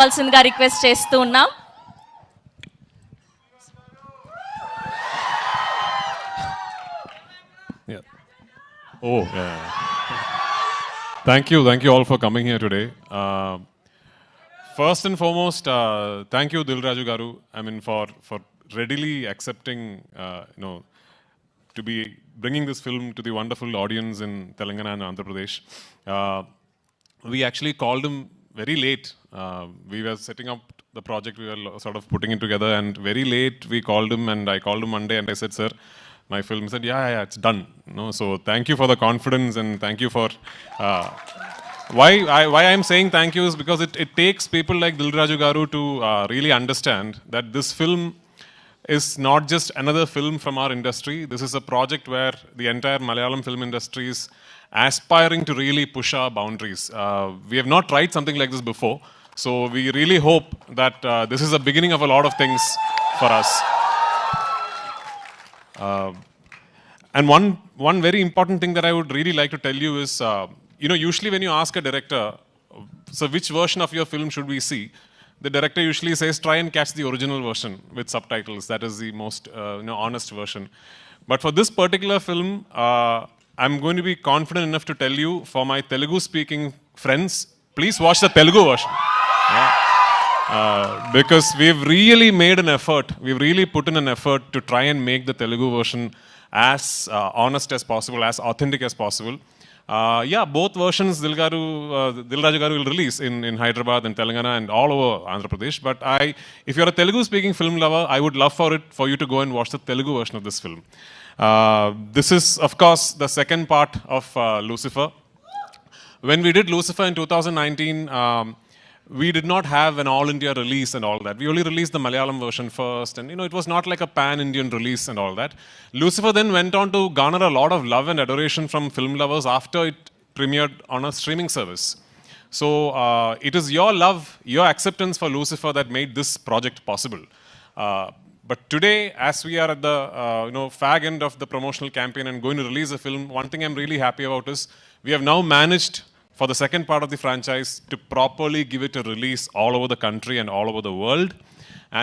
కావాల్సిందిగా రిక్వెస్ట్ చేస్తూ ఉన్నాం. Oh, yeah. Thank you all for coming here today. First and foremost, thank you, Dil Raju Garu. I mean, for readily accepting, to be bringing this film to the wonderful audience in Telangana and Andhra Pradesh. We actually called him very late. We were setting up the project, we were sort of putting it together, and very late we called him, and I called him Monday and I said, "Sir, my film." He said, yeah, it's done. So thank you for the confidence, and thank you for... Why I'm saying thank you is because it takes people like Dil Raju Garu to really understand that this film is not just another film from our industry. This is a project where the entire Malayalam film industry is aspiring to really push our boundaries. We have not tried something like this before, so we really hope that this is the beginning of a lot of things for us. And one very important thing that I would really like to tell you is, usually when you ask a director, so which version of your film should we see? The director usually says, try and catch the original version with subtitles. That is the most honest version. But for this particular film, I'm going to be confident enough to tell you, for my Telugu-speaking friends, please watch the Telugu version. Because we've really made an effort, we've really put in an effort to try and make the Telugu version as honest as possible, as authentic as possible. Both versions Dil Raju Garu will release in Hyderabad and Telangana and all over Andhra Pradesh. But if you're a Telugu-speaking film lover, I would love for you to go and watch the Telugu version of this film. This is, of course, the second part of Lucifer. When we did Lucifer in 2019, we did not have an all-India release and all that. We only released the Malayalam version first, and it was not like a pan-Indian release and all that. Lucifer then went on to garner a lot of love and adoration from film lovers after it premiered on a streaming service. So it is your love, your acceptance for Lucifer that made this project possible. But today, as we are at the fag end of the promotional campaign and going to release a film, one thing I'm really happy about is we have now managed, for the second part of the franchise, to properly give it a release all over the country and all over the world.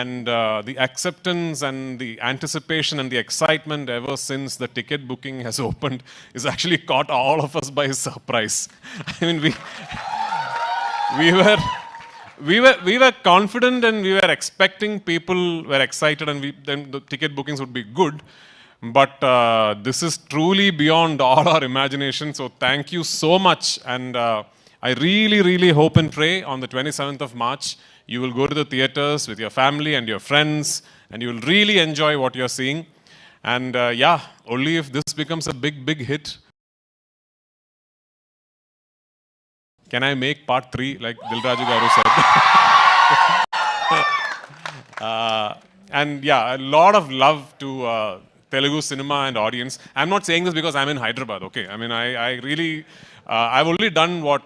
And the acceptance and the anticipation and the excitement ever since the ticket booking has opened is actually caught all of us by surprise. I mean, we were confident and we were expecting, people were excited, and then the ticket bookings would be good. But this is truly beyond all our imagination. So thank you so much. And I really, really hope and pray on the 27th of March, you will go to the theaters with your family and your friends, and you will really enjoy what you're seeing. And only if this becomes a big, big hit, can I make part 3, like Dil Raju Garu said. And a lot of love to Telugu cinema and audience. I'm not saying this because I'm in Hyderabad, okay? I mean, I really, I've only done what,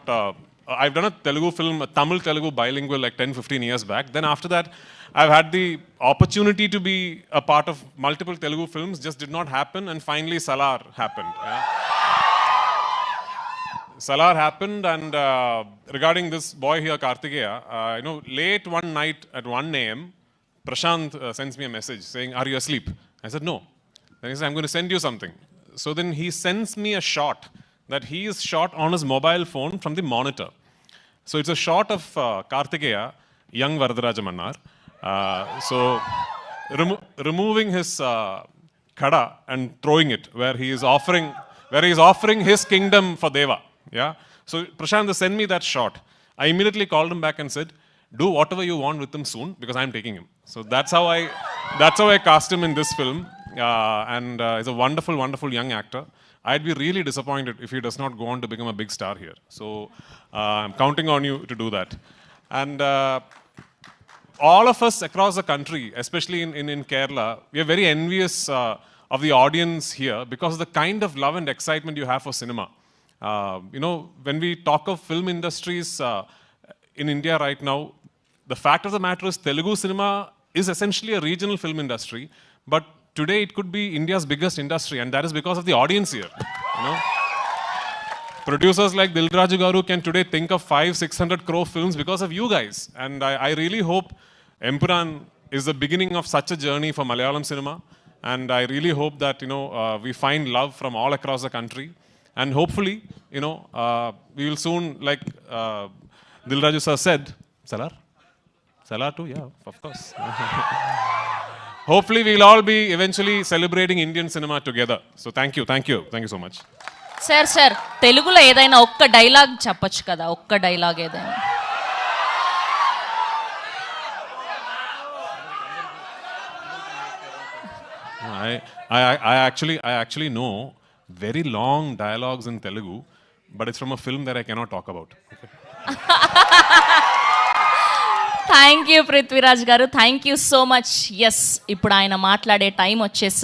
I've done a Telugu film, a Tamil-Telugu bilingual like 10-15 years back. Then after that, I've had the opportunity to be a part of multiple Telugu films, just did not happen, and finally Salar happened. Salar happened, and regarding this boy here, Kartikeya, late one night at 1 a.m., Prashant sends me a message saying, "Are you asleep?" I said, "No." Then he said, "I'm going to send you something." So then he sends me a shot that he is shot on his mobile phone from the monitor. So it's a shot of Kartikeya, young Varadaraja Mannar. So removing his kada and throwing it where he is offering his kingdom for Deva. Yeah. So Prashant sent me that shot. I immediately called him back and said, "Do whatever you want with him soon, because I'm taking him." So that's how I cast him in this film. And he's a wonderful, wonderful young actor. I'd be really disappointed if he does not go on to become a big star here. So I'm counting on you to do that. And all of us across the country, especially in Kerala, we are very envious of the audience here because of the kind of love and excitement you have for cinema. When we talk of film industries in India right now, the fact of the matter is Telugu cinema is essentially a regional film industry, but today it could be India's biggest industry, and that is because of the audience here. producers like Dil Raju Garu can today think of 500-600 crore films because of you guys. And I really hope Empuran is the beginning of such a journey for Malayalam cinema. And I really hope that, we find love from all across the country. And hopefully, we will soon, like Dil Raju sir said, Salar? Salar too? Yeah, of course. Hopefully, we'll all be eventually celebrating Indian cinema together. So thank you so much. Sir తెలుగులో ఏదైనా ఒక్క dialogue చెప్పొచ్చు కదా, ఒక్క dialogue ఏదైనా. I actually know very long dialogues in Telugu, but it's from a film that I cannot talk about. Okay? Thank you Prithviraj garu, thank you so much. Yes, ఇప్పుడు ఆయన మాట్లాడే టైం వచ్చేసి